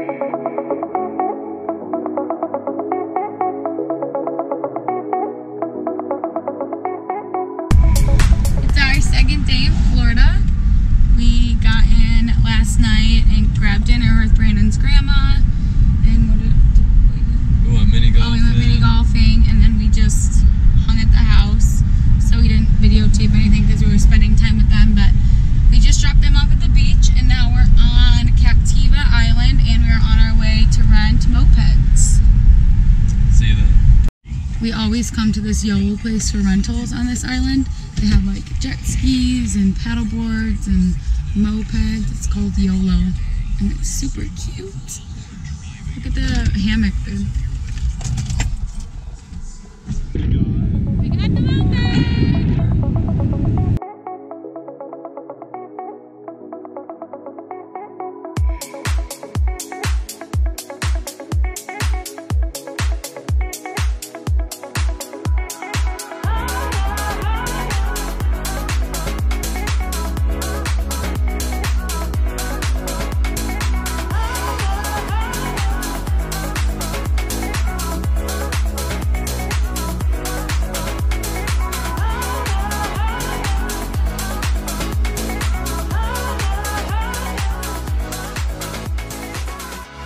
It's our second day in Florida. We got in last night and grabbed dinner with Brandon's grandma. And what did we do? We went mini golfing. Oh, we went mini golfing, and then we just hung at the house. So we didn't videotape anything because we were spending time with them, but we just dropped them off at the beach, and now we're on Captiva Island, and we're on our way to rent mopeds. See you then. We always come to this YOLO place for rentals on this island. They have like jet skis and paddle boards and mopeds. It's called YOLO, and it's super cute. Look at the hammock, dude. We got the moped!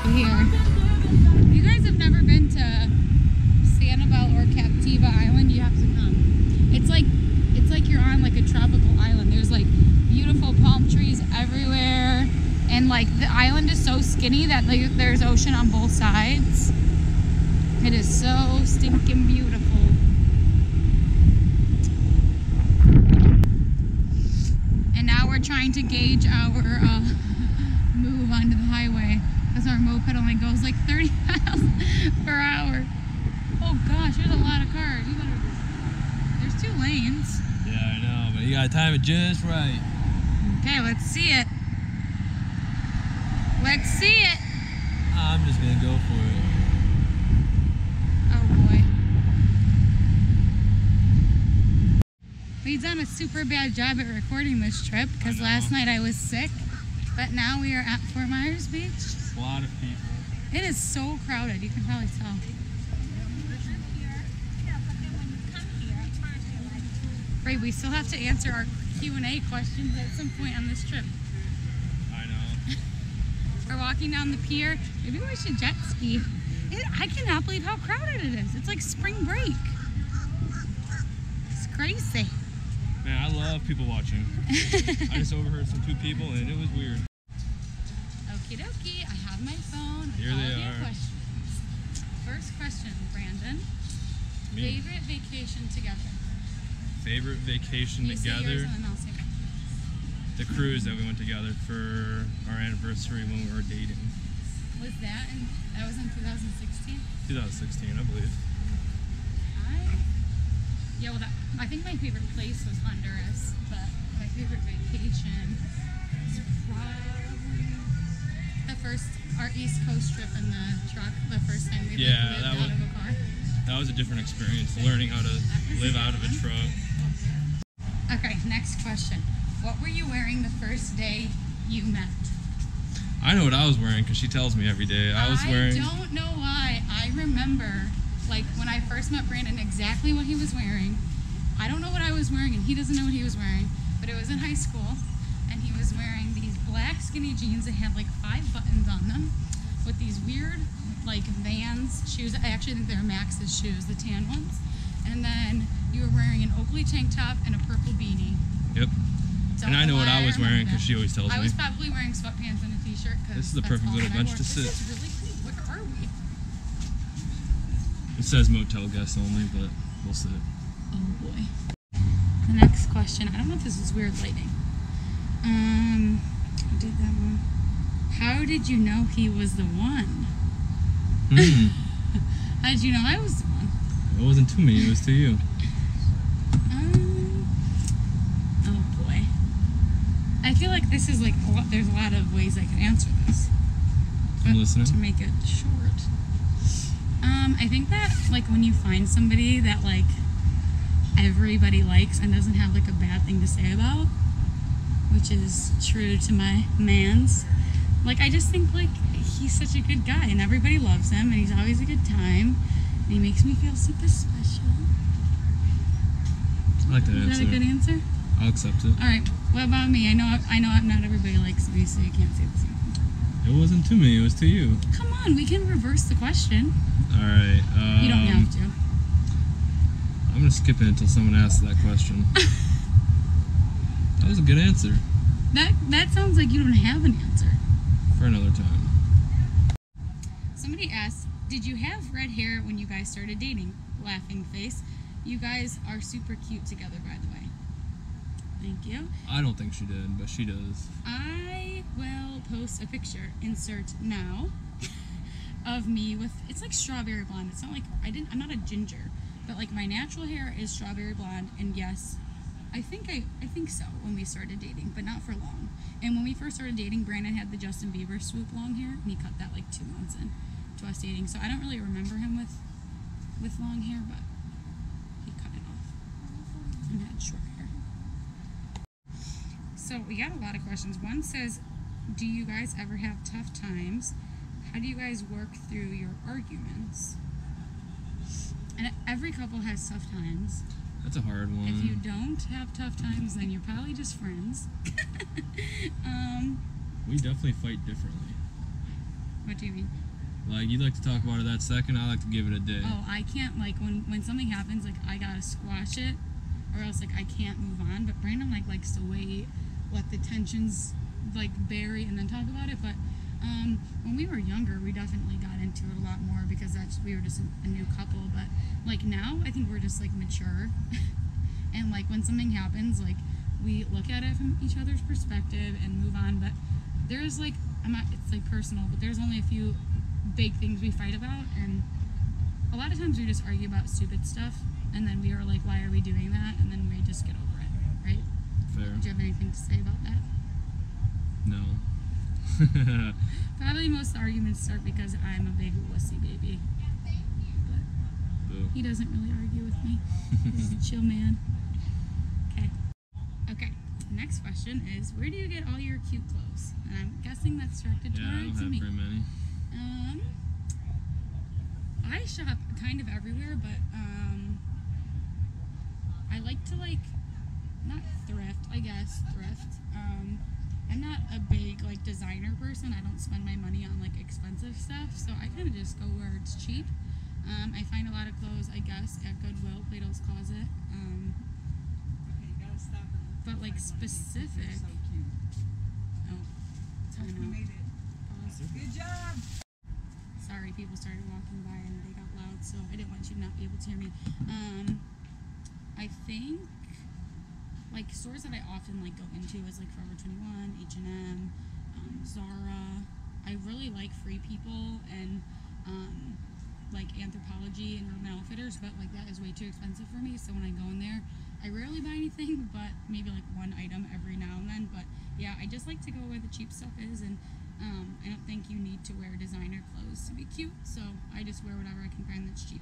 Here. If you guys have never been to Sanibel or Captiva Island, you have to come. It's like you're on like a tropical island. There's like beautiful palm trees everywhere, and like the island is so skinny that like there's ocean on both sides. It is so stinking beautiful. And now we're trying to gauge our move onto the highway, because our moped only goes like 30 miles per hour. Oh gosh, there's a lot of cars. You better. There's 2 lanes. Yeah, I know, but you gotta time it just right. Okay, let's see it. Let's see it. I'm just gonna go for it. Oh boy. We've done a super bad job at recording this trip because last night I was sick, but now we are at Fort Myers Beach. A lot of people. It is so crowded, you can probably tell. Right, we still have to answer our Q&A questions at some point on this trip. I know. We're walking down the pier. Maybe we should jet ski. I cannot believe how crowded it is. It's like spring break. It's crazy. Man, I love people watching. I just overheard some 2 people and it was weird. Okie dokie, I have my phone. Here they All of your are. questions. First question, Brandon. Me. Favorite vacation together? Favorite vacation You say together? yours and then I'll say mine. The cruise that we went together for our anniversary when we were dating. Was that was in 2016? 2016, I believe. Yeah, well, I think my favorite place was Honduras, but my favorite vacation is probably our East Coast trip in the truck, the first time we lived out of a car. That was a different experience, learning how to live out of a truck. Okay, next question. What were you wearing the first day you met? I know what I was wearing because she tells me every day. I don't know why. I remember, like, when I first met Brandon, exactly what he was wearing. I don't know what I was wearing, and he doesn't know what he was wearing, but it was in high school, and he was wearing these black skinny jeans that had, like, 5 buttons on them with these weird, like, Vans shoes. I actually think they're Max's shoes, the tan ones. And then you were wearing an Oakley tank top and a purple beanie. Yep. And I know what I was wearing because she always tells me. I was probably wearing sweatpants and a t-shirt. This is the perfect little bench to sit. This is really cool. Where are we? It says motel guests only, but we'll sit. Oh boy. The next question. I don't know if this is weird lighting. I did that one. How did you know he was the one? How did you know I was the one? It wasn't to me, it was to you. Oh boy. I feel like this is like, there's a lot of ways I could answer this. But I'm listening. to make it short. I think that like when you find somebody that like everybody likes and doesn't have like a bad thing to say about, which is true to my mans, Like, I just think, like, he's such a good guy, and everybody loves him, and he's always a good time, and he makes me feel super special. I like that answer. Is that a good answer? I'll accept it. All right. What about me? I know not everybody likes me, so you can't say the same thing. It wasn't to me. It was to you. Come on, we can reverse the question. All right. You don't have to. I'm gonna skip it until someone asks that question. That was a good answer. That sounds like you don't have an answer. For another time. Somebody asked, did you have red hair when you guys started dating? Laughing face. You guys are super cute together, by the way. Thank you. I don't think she did, but she does. I will post a picture, insert now, of me with, it's like strawberry blonde. It's not like, I'm not a ginger, but like my natural hair is strawberry blonde, and yes, I think so when we started dating, but not for long. And when we first started dating, Brandon had the Justin Bieber swoop long hair, and he cut that like 2 months in to us dating. So I don't really remember him with long hair, but he cut it off and had short hair. So we got a lot of questions. One says, do you guys ever have tough times? How do you guys work through your arguments? And every couple has tough times. That's a hard one. If you don't have tough times, then you're probably just friends. We definitely fight differently. What do you mean? Like, you like to talk about it that second, I like to give it a day. Oh, I can't, like, when something happens, like, I gotta squash it, or else, like, I can't move on. But Brandon, like, likes to wait, let the tensions, like, bury, and then talk about it. But when we were younger, we definitely got into it a lot more because we were just a new couple. But like now, I think we're just like mature, and like when something happens, like we look at it from each other's perspective and move on. But there's like it's like personal, but there's only a few big things we fight about, and a lot of times we just argue about stupid stuff, and then we are like, why are we doing that? And then we just get over it, right? Fair. Do you have anything to say about that? No. Probably most arguments start because I'm a big wussy baby. But Boo. he doesn't really argue with me. He's a chill man. Okay. Next question is, where do you get all your cute clothes? And I'm guessing that's directed Yeah, I don't towards have me. very many. I shop kind of everywhere, but I like to not thrift, I guess, thrift. I'm not a big designer person. I don't spend my money on expensive stuff, so I kind of just go where it's cheap. I find a lot of clothes, I guess, at Goodwill, Plato's Closet. But specific. So cute. Oh, time You out. made it. Pause. Good job. Sorry, people started walking by and they got loud, so I didn't want you to not be able to hear me. I think stores that I often go into is Forever 21, H&M, Zara. I really like Free People and Anthropologie and Urban Outfitters, but that is way too expensive for me. So when I go in there, I rarely buy anything, but maybe one item every now and then. But yeah, I just like to go where the cheap stuff is, and I don't think you need to wear designer clothes to be cute. So I just wear whatever I can find that's cheap.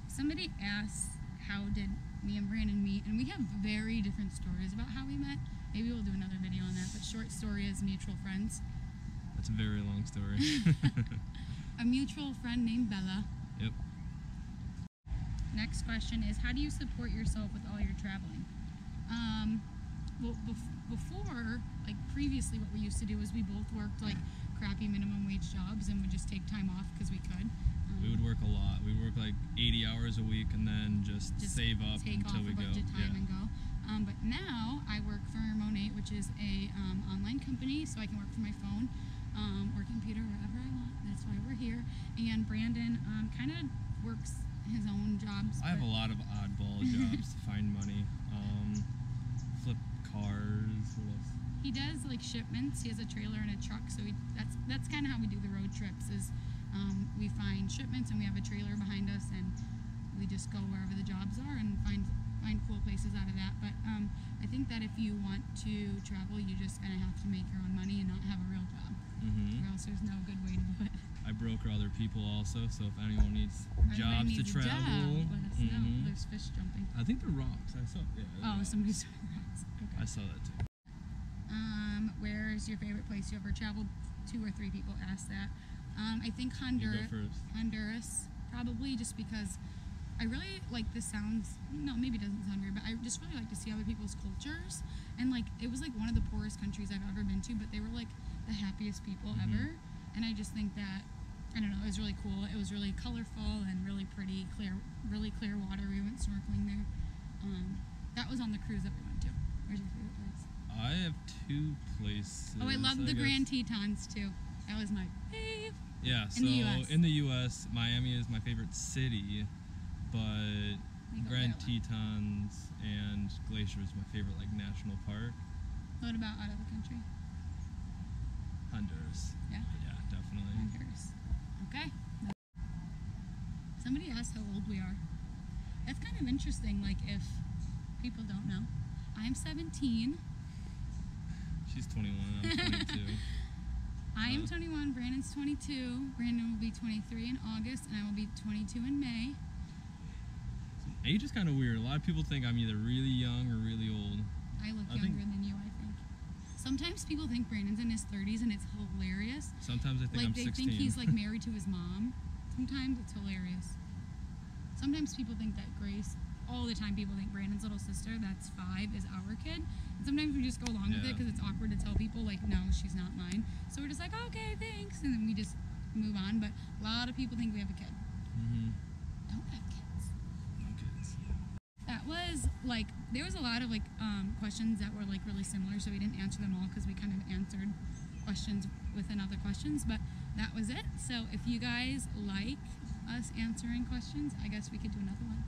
Somebody asked, how did me and Brandon meet? And we have very different stories about how we met. Maybe we'll do another video on that, but short story is mutual friends. That's a very long story. A mutual friend named Bella. Yep. Next question is, how do you support yourself with all your traveling? Well, before, previously what we used to do is we both worked crappy minimum wage jobs and would just take time off because we could. We would work a lot. We'd work 80 hours a week and then just save up take until off we a go. bunch of time and go. But now I work for Monate, which is a online company, so I can work from my phone or computer wherever I want. That's why we're here. And Brandon kind of works his own jobs. I have a lot of oddball jobs to find money. Flip cars. What else? He does shipments. He has a trailer and a truck, so that's kind of how we do the road trips. Is we find shipments and we have a trailer behind us, and we just go wherever the jobs are and find cool places out of that. But I think that if you want to travel, you just kind of have to make your own money and not have a real job, or else there's no good way to do it. I broker other people also, so if anyone needs jobs Everybody to needs a travel, job, let us know. There's fish jumping. I think they're rocks. I saw. Yeah. Oh, rocks. somebody's rocks. Okay. I saw that too. Where's your favorite place you ever traveled? 2 or 3 people asked that. I think You go first. Honduras, probably just because I really like this sounds, no, maybe it doesn't sound weird, but I just really like to see other people's cultures. And like, it was like one of the poorest countries I've ever been to, but they were like the happiest people ever. And I just think that, I don't know, it was really cool. It was really colorful and really pretty, really clear water. We went snorkeling there. That was on the cruise that we went to. Where's your favorite place? I have 2 places. Oh, I love the guess. Grand Tetons too. That was my fave. Yeah, so in the U.S., Miami is my favorite city, but Grand Tetons and Glacier is my favorite like national park. What about out of the country? Honduras. Yeah. Yeah, definitely. Honduras. Okay. Somebody asked how old we are. That's kind of interesting, like if people don't know. I'm 17. She's 21, I'm 22. I am 21, Brandon's 22. Brandon will be 23 in August, and I will be 22 in May. Age is kind of weird. A lot of people think I'm either really young or really old. I look younger than you, I think. Sometimes people think Brandon's in his 30s, and it's hilarious. Sometimes I think like I'm they 16. think he's like married to his mom. Sometimes it's hilarious. Sometimes people think that Grace, all the time people think Brandon's little sister, that's 5, is our kid. And sometimes we just go along with it because it's awkward to tell people, like, no, she's not mine. So we're just like, okay, thanks. And then we just move on. But a lot of people think we have a kid. Don't have kids. No kids. That was, like, there was a lot of, like, questions that were, like, really similar. So we didn't answer them all because we kind of answered questions within other questions. But that was it. So if you guys like us answering questions, I guess we could do another one.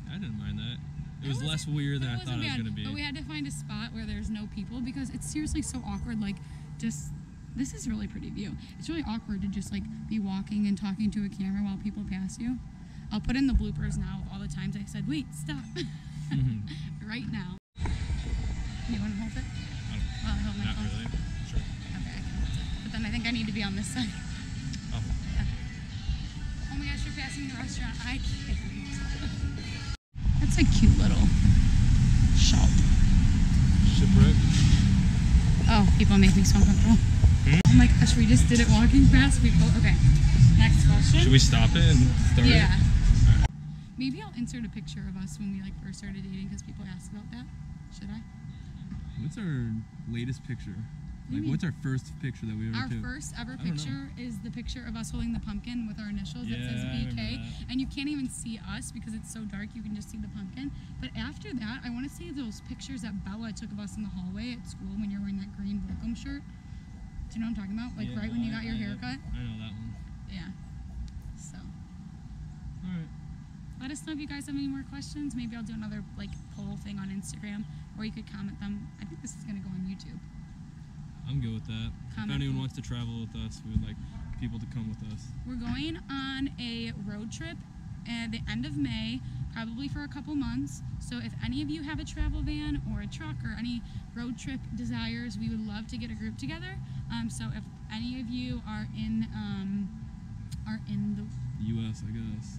I didn't mind that. It was less weird than I thought it was going to be. But we had to find a spot where there's no people because it's seriously so awkward. Like, just, this is a really pretty view. It's really awkward to just, like, be walking and talking to a camera while people pass you. I'll put in the bloopers now of all the times I said, wait, stop. Right now. You want to hold it? I'll hold my Not phone. really. Sure. Okay, I can hold it. But then I think I need to be on this side. Oh. Yeah. Oh my gosh, you're passing the restaurant. I can't. That's a cute little shop. Shipwreck. Oh, people make me so uncomfortable. Oh my gosh, we just did it walking past people. Okay, next question. Should we stop it and start it? Yeah. Right. Maybe I'll insert a picture of us when we like first started dating because people ask about that. Should I? What's our latest picture? Like, mean? what's our first picture that we ever Our took? first ever I don't know. picture is the picture of us holding the pumpkin with our initials that Yeah, says I remember BK. that. And you can't even see us because it's so dark, you can just see the pumpkin. But after that, I want to see those pictures that Bella took of us in the hallway at school when you're wearing that green Volcom shirt. Do you know what I'm talking about? Like Yeah, right when you got your I haircut? know that one. Yeah. So, Alright. let us know if you guys have any more questions. Maybe I'll do another like poll thing on Instagram, or you could comment them. I think this is going to go on YouTube. I'm good with that. Comment. If anyone wants to travel with us, we would like people to come with us. We're going on a road trip at the end of May, probably for a couple months. So if any of you have a travel van or a truck or any road trip desires, we would love to get a group together. So if any of you are in the, U.S., I guess.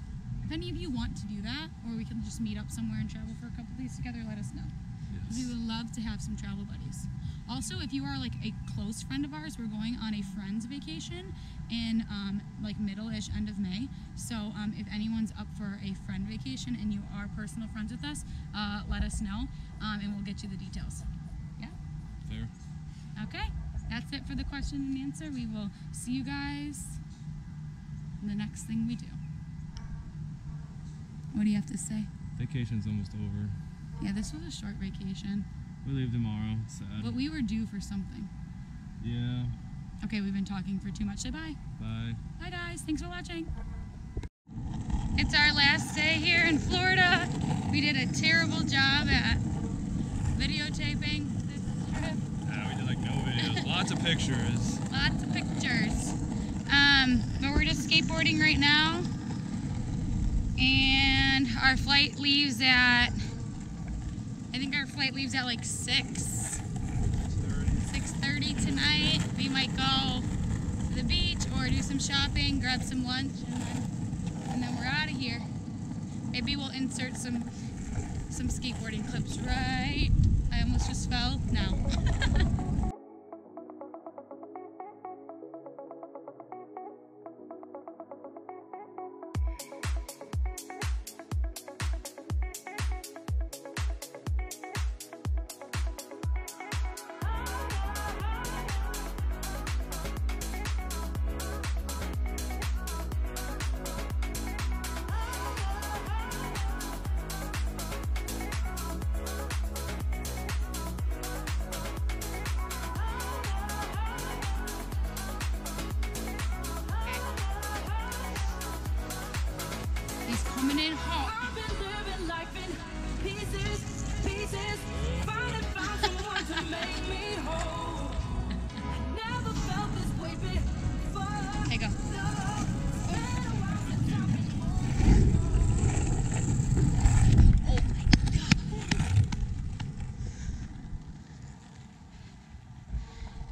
if any of you want to do that, or we can just meet up somewhere and travel for a couple days together, let us know. Yes. We would love to have some travel buddies. Also, if you are like a close friend of ours, we're going on a friend's vacation in like middle-ish, end of May. So if anyone's up for a friend vacation and you are personal friends with us, let us know and we'll get you the details. Yeah? Fair. Okay, that's it for the question and answer. We will see you guys in the next thing we do. What do you have to say? Vacation's almost over. Yeah, this was a short vacation, We leave tomorrow. It's sad. but we were due for something. Yeah. Okay, we've been talking for too much. Say bye. Bye. Bye guys, thanks for watching. It's our last day here in Florida. We did a terrible job at videotaping this trip. We did like no videos. Lots of pictures. Lots of pictures. But we're just skateboarding right now. And our flight leaves at, I think our flight leaves at like 6:30 tonight. We might go to the beach or do some shopping, grab some lunch, and then we're out of here. Maybe we'll insert some skateboarding clips, right? I almost just fell. No. Coming in hot. I've been living life in pieces, pieces. Finally found someone to make me whole. I never felt this way before. Hey, go. Oh my God.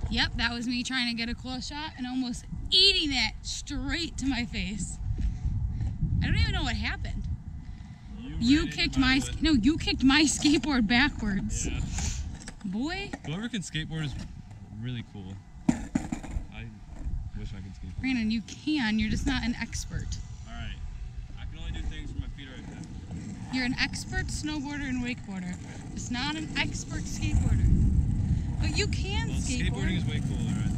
Yep, that was me trying to get a close shot and almost eating it straight to my face. I don't even know what happened. You kicked my you kicked my skateboard backwards. Yeah. Boy. Whoever can skateboard is really cool. I wish I could skateboard. Brandon, you can. You're just not an expert. Alright. I can only do things with my feet right now. You're an expert snowboarder and wakeboarder. Just not an expert skateboarder. But you can Well, skateboard. skateboarding is way cooler, I think.